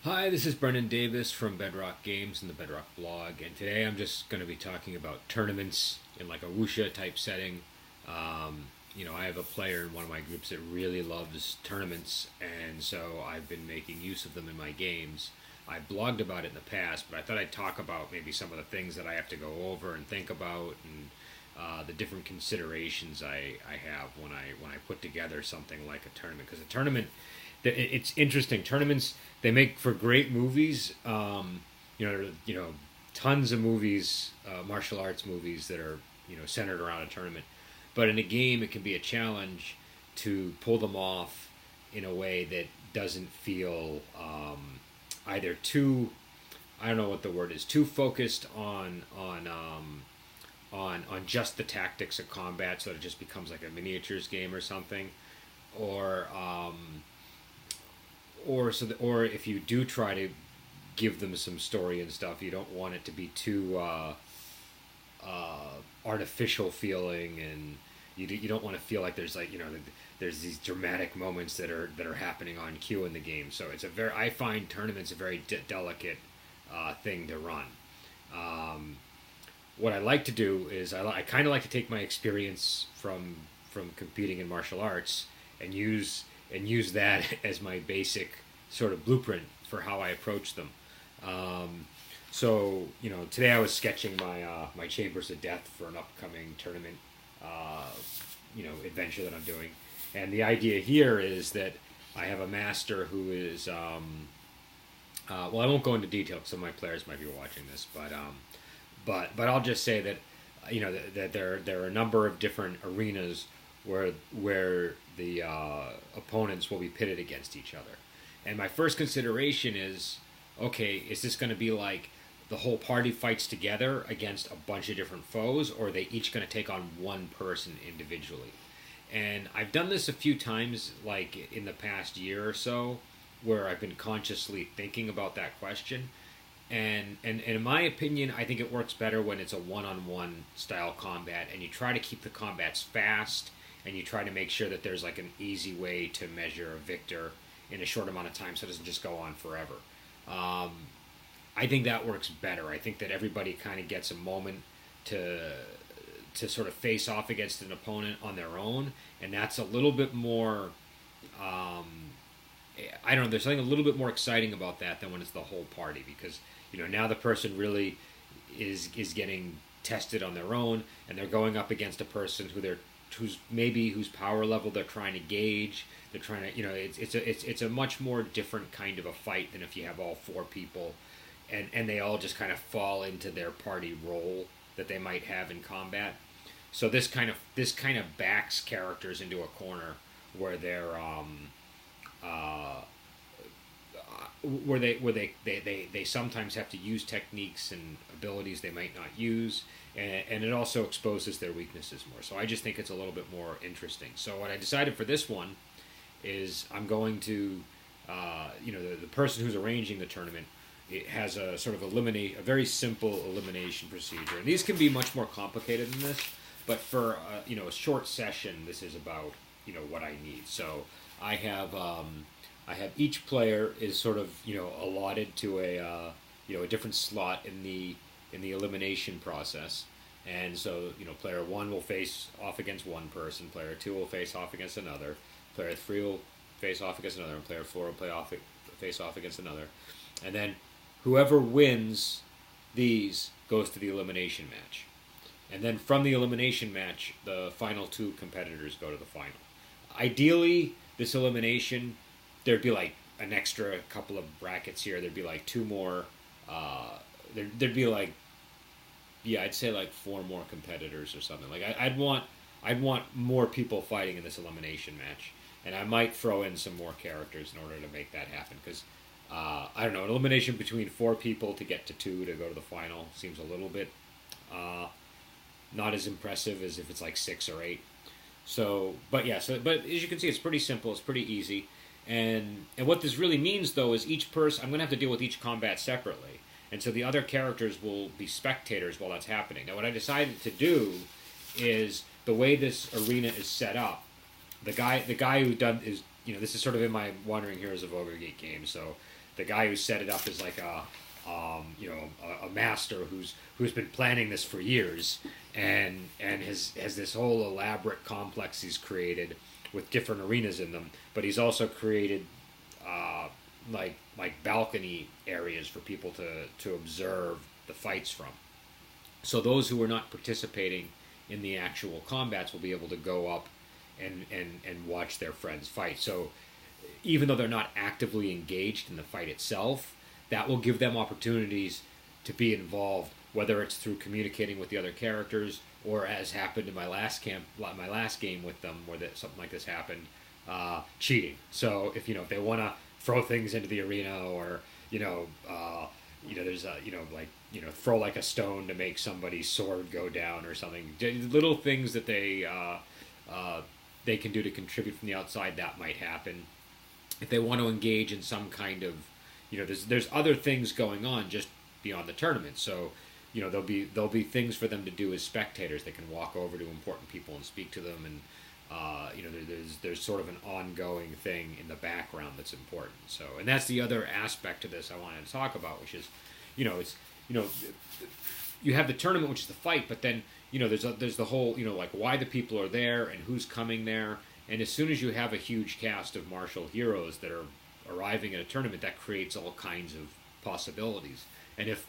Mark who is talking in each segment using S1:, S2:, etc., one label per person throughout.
S1: Hi, this is Brendan Davis from Bedrock Games and the Bedrock blog, and today I'm just going to be talking about tournaments in like a wuxia type setting. I have a player in one of my groups that really loves tournaments, and so I've been making use of them in my games. I've blogged about it in the past, but I thought I'd talk about maybe some of the things that I have to go over and think about, and the different considerations I have when I put together something like a tournament. Because a tournament, it's interesting. Tournaments, they make for great movies. Tons of movies, martial arts movies that are centered around a tournament. But in a game, it can be a challenge to pull them off in a way that doesn't feel either too, I don't know what the word is, too focused on just the tactics of combat, so that it just becomes like a miniatures game or something, or or if you do try to give them some story and stuff, you don't want it to be too artificial feeling, and you don't want to feel like there's there's these dramatic moments that are happening on cue in the game. So it's a very I find tournaments a very delicate thing to run. Um, what I like to do is I kind of like to take my experience from competing in martial arts and use that as my basic sort of blueprint for how I approach them. Um, today I was sketching my Chambers of Death for an upcoming tournament, adventure that I'm doing, and the idea here is that I have a master who is well, I won't go into detail because some of my players might be watching this, but I'll just say that that there are a number of different arenas where the opponents will be pitted against each other, and my first consideration is, okay, is this going to be like the whole party fights together against a bunch of different foes, or are they each going to take on one person individually? And I've done this a few times, like in the past year or so, where I've been consciously thinking about that question. And in my opinion, I think it works better when it's a one-on-one style combat, and you try to keep the combats fast, and you try to make sure that there's like an easy way to measure a victor in a short amount of time, so it doesn't just go on forever. Um, I think that works better. I think that everybody kind of gets a moment to sort of face off against an opponent on their own, and that's a little bit more. Um, I don't know. There's something a little bit more exciting about that than when it's the whole party, because now the person really is getting tested on their own, and they're going up against a person whose power level they're trying to gauge. They're trying to it's a much more different kind of a fight than if you have all four people, and they all just kind of fall into their party role that they might have in combat. So this kind of backs characters into a corner where they're uh, where they sometimes have to use techniques and abilities they might not use, and it also exposes their weaknesses more. So I just think it's a little bit more interesting. So what I decided for this one is I'm going to, the person who's arranging the tournament, it has a sort of a very simple elimination procedure. And these can be much more complicated than this, but for a short session, this is about what I need. So I have each player is sort of allotted to a different slot in the elimination process, and so player one will face off against one person, player two will face off against another, player three will face off against another, and player four will face off against another, and then whoever wins these goes to the elimination match, and then from the elimination match, the final two competitors go to the final. Ideally, this elimination, there'd be like an extra couple of brackets here. There'd be like two more. There'd be like, yeah, I'd say like four more competitors or something. Like I'd want more people fighting in this elimination match, and I might throw in some more characters in order to make that happen. Because I don't know, an elimination between four people to get to two to go to the final seems a little bit uh, not as impressive as if it's like six or eight. So, but yeah, but as you can see, it's pretty simple. It's pretty easy. And what this really means, though, is each person, I'm going to have to deal with each combat separately. And so the other characters will be spectators while that's happening. Now, what I decided to do is the way this arena is set up. The guy who done is, this is sort of in my Wandering Heroes of Ogre Gate game. So the guy who set it up is like a master who's been planning this for years, and has this whole elaborate complex he's created with different arenas in them. But he's also created like balcony areas for people to observe the fights from. So those who are not participating in the actual combats will be able to go up and watch their friends fight. So even though they're not actively engaged in the fight itself, that will give them opportunities to be involved, whether it's through communicating with the other characters, or as happened in my last game with them, where something like this happened, cheating. So if they want to throw things into the arena, or there's throw like a stone to make somebody's sword go down or something, little things that they can do to contribute from the outside, that might happen. If they want to engage in some kind of, there's other things going on just beyond the tournament. So, there'll be things for them to do as spectators. They can walk over to important people and speak to them, and there's sort of an ongoing thing in the background that's important. So, and that's the other aspect to this I wanted to talk about, which is, you have the tournament, which is the fight, but then there's the whole like why the people are there and who's coming there. And as soon as you have a huge cast of martial heroes that are arriving at a tournament, that creates all kinds of possibilities. And if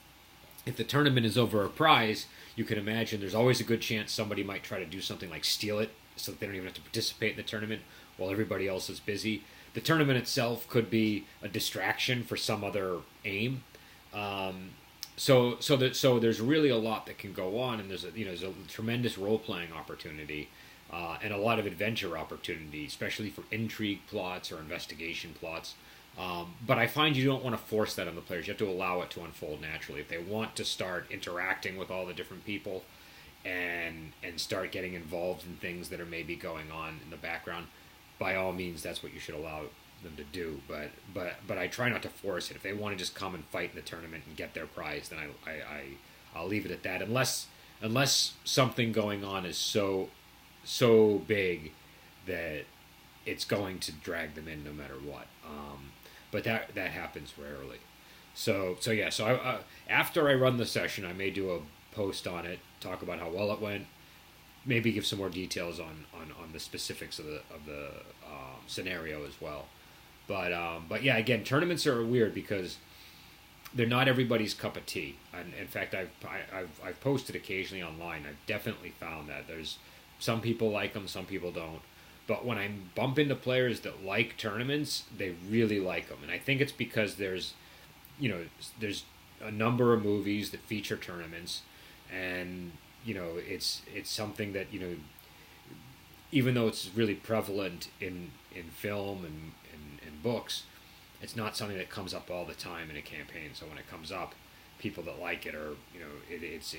S1: the tournament is over a prize, you can imagine there's always a good chance somebody might try to do something like steal it, so that they don't even have to participate in the tournament while everybody else is busy. The tournament itself could be a distraction for some other aim. So there's really a lot that can go on, and there's a tremendous role playing opportunity. And a lot of adventure opportunity, especially for intrigue plots or investigation plots. But I find you don't want to force that on the players. You have to allow it to unfold naturally. If they want to start interacting with all the different people and start getting involved in things that are maybe going on in the background, by all means, that's what you should allow them to do. But I try not to force it. If they want to just come and fight in the tournament and get their prize, then I'll leave it at that. Unless something going on is so big that it's going to drag them in no matter what. But that happens rarely. So I, after I run the session, I may do a post on it, talk about how well it went, maybe give some more details on the specifics of the scenario as well. But yeah, again, tournaments are weird because they're not everybody's cup of tea. And in fact, I've posted occasionally online. I've definitely found that there's some people like them, some people don't. But when I bump into players that like tournaments, they really like them. And I think it's because there's a number of movies that feature tournaments, and it's something that even though it's really prevalent in film and books, it's not something that comes up all the time in a campaign. So when it comes up, people that like it are it's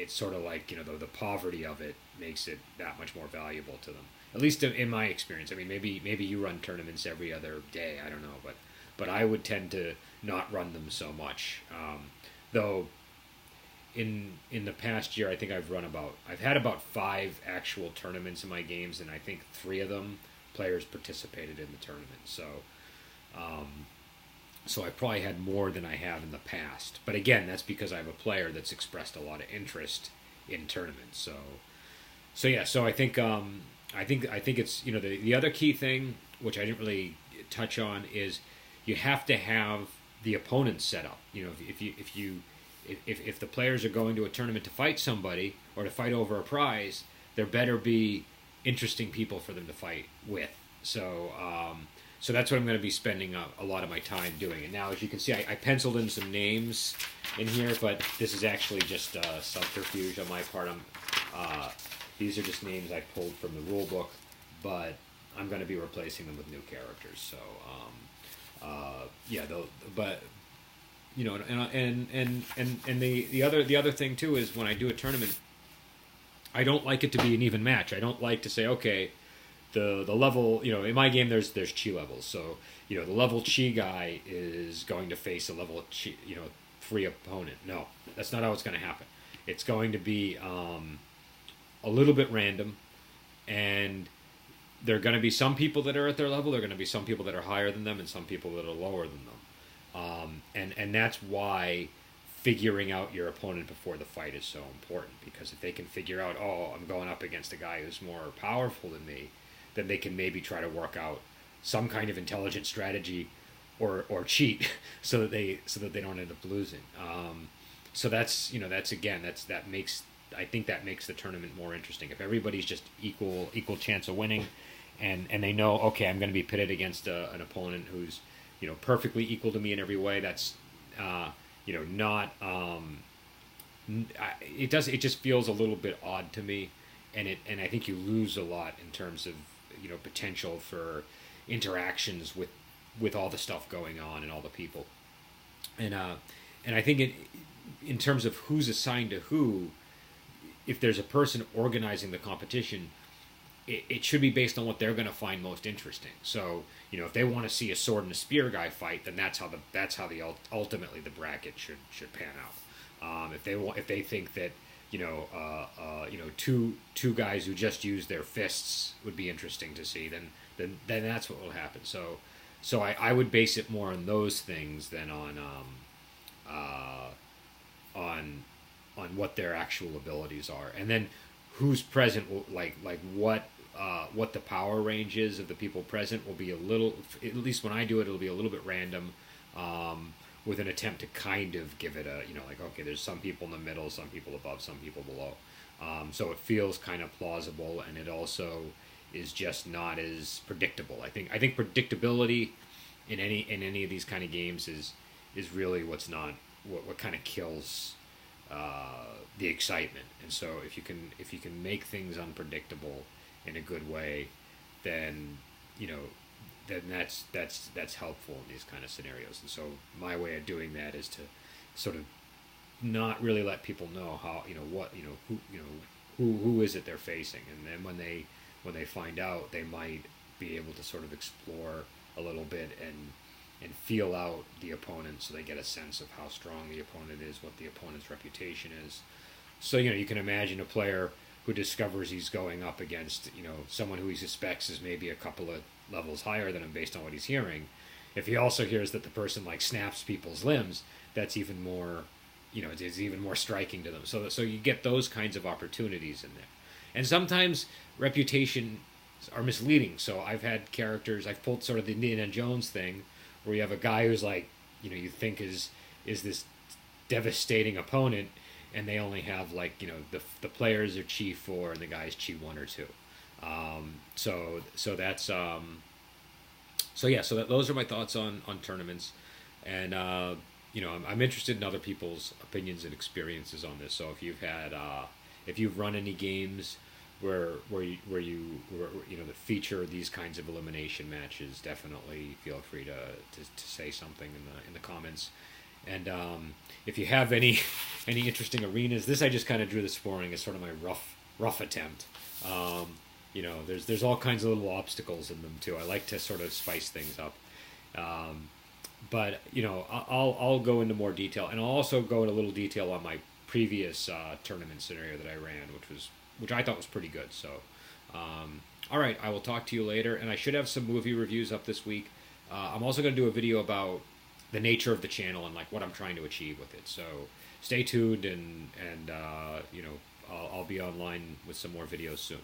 S1: sort of like the poverty of it makes it that much more valuable to them, at least in my experience. I mean, maybe you run tournaments every other day, I don't know, but I would tend to not run them so much, though in the past year I think I've had about 5 actual tournaments in my games, and I think 3 of them players participated in the tournament. So I probably had more than I have in the past. But again, that's because I have a player that's expressed a lot of interest in tournaments. So yeah. So I think it's the other key thing, which I didn't really touch on, is you have to have the opponents set up. If the players are going to a tournament to fight somebody or to fight over a prize, there better be interesting people for them to fight with. So that's what I'm going to be spending a lot of my time doing. And now, as you can see, I penciled in some names in here, but this is actually just subterfuge on my part. These are just names I pulled from the rule book, but I'm going to be replacing them with new characters. So, the other thing too is when I do a tournament, I don't like it to be an even match. I don't like to say, okay, the level, in my game there's chi levels. So, the level chi guy is going to face a level chi, 3 opponent. No, that's not how it's going to happen. It's going to be a little bit random, and there are going to be some people that are at their level. There are going to be some people that are higher than them, and some people that are lower than them. And that's why figuring out your opponent before the fight is so important, because if they can figure out, oh, I'm going up against a guy who's more powerful than me, then they can maybe try to work out some kind of intelligent strategy or cheat so that they don't end up losing. So that makes, I think that makes the tournament more interesting. If everybody's just equal chance of winning, and they know, okay, I'm going to be pitted against an opponent who's perfectly equal to me in every way. That's not it just feels a little bit odd to me, and I think you lose a lot in terms of potential for interactions with all the stuff going on and all the people, and I think in terms of who's assigned to who, if there's a person organizing the competition, it should be based on what they're going to find most interesting. So if they want to see a sword and a spear guy fight, then that's how ultimately the bracket should pan out. If they think that two guys who just use their fists would be interesting to see, then that's what will happen. So I would base it more on those things than on what their actual abilities are, and then who's present will like what the power range is of the people present will be a little, at least when I do it, it'll be a little bit random, with an attempt to kind of give it a okay, there's some people in the middle, some people above, some people below, so it feels kind of plausible, and it also is just not as predictable. I think predictability in any of these kind of games is really what kind of kills the excitement. And so if you can make things unpredictable in a good way, then then that's helpful in these kind of scenarios. And so my way of doing that is to sort of not really let people know how who is it they're facing, and then when they find out, they might be able to sort of explore a little bit and feel out the opponent, so they get a sense of how strong the opponent is, what the opponent's reputation is. So you can imagine a player who discovers he's going up against someone who he suspects is maybe a couple of levels higher than him based on what he's hearing. If he also hears that the person snaps people's limbs, that's even more it's even more striking to them. So you get those kinds of opportunities in there, and sometimes reputation are misleading. So I've had characters, I've pulled sort of the Indiana Jones thing, where you have a guy who's you think is this devastating opponent, and they only have the players are Chi 4 and the guy's Chi 1 or 2. So that's those are my thoughts on tournaments, and I'm interested in other people's opinions and experiences on this. So if you've run any games where that feature these kinds of elimination matches, definitely feel free to say something in the comments. And if you have any interesting arenas, this I just kind of drew this morning as sort of my rough attempt. There's all kinds of little obstacles in them too. I like to sort of spice things up. But I'll go into more detail, and I'll also go into a little detail on my previous tournament scenario that I ran, which I thought was pretty good. So, all right, I will talk to you later, and I should have some movie reviews up this week. I'm also going to do a video about the nature of the channel and what I'm trying to achieve with it. So stay tuned, and I'll be online with some more videos soon.